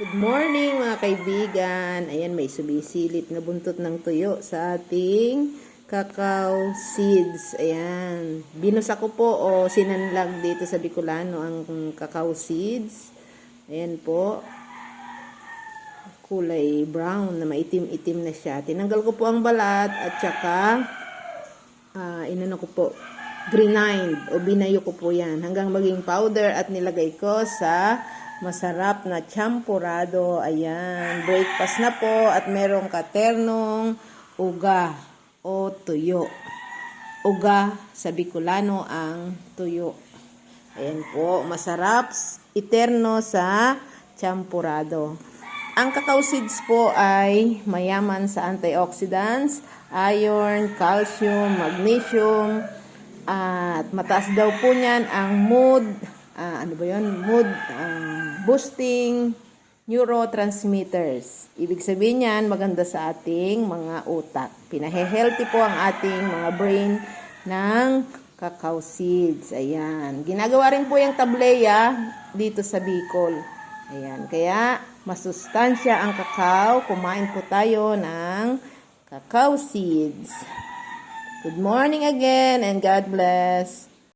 Good morning mga kaibigan. Ayan, may sumisilip na buntot ng tuyo sa ating cacao seeds. Ayan. Binusa ko po o sinanlag dito sa Bicolano ang cacao seeds. Ayan po. Kulay brown na maitim-itim na siya. Tinanggal ko po ang balat at saka inano ko po, grind o binayo ko po yan hanggang maging powder at nilagay ko sa masarap na champurado. Ayan, breakfast na po at merong katernong uga o tuyo. Uga sa Bicolano ang tuyo. Ayan po, masarap, eterno sa champurado. Ang cacao seeds po ay mayaman sa antioxidants, iron, calcium, magnesium, at mataas daw po niyan ang mood boosting neurotransmitters. Ibig sabihin niyan, maganda sa ating mga utak. Pinahe-healthy po ang ating mga brain ng cacao seeds. Ayan. Ginagawa rin po yung tableya dito sa Bicol. Ayan. Kaya, masustansya ang cacao. Kumain po tayo ng cacao seeds. Good morning again and God bless.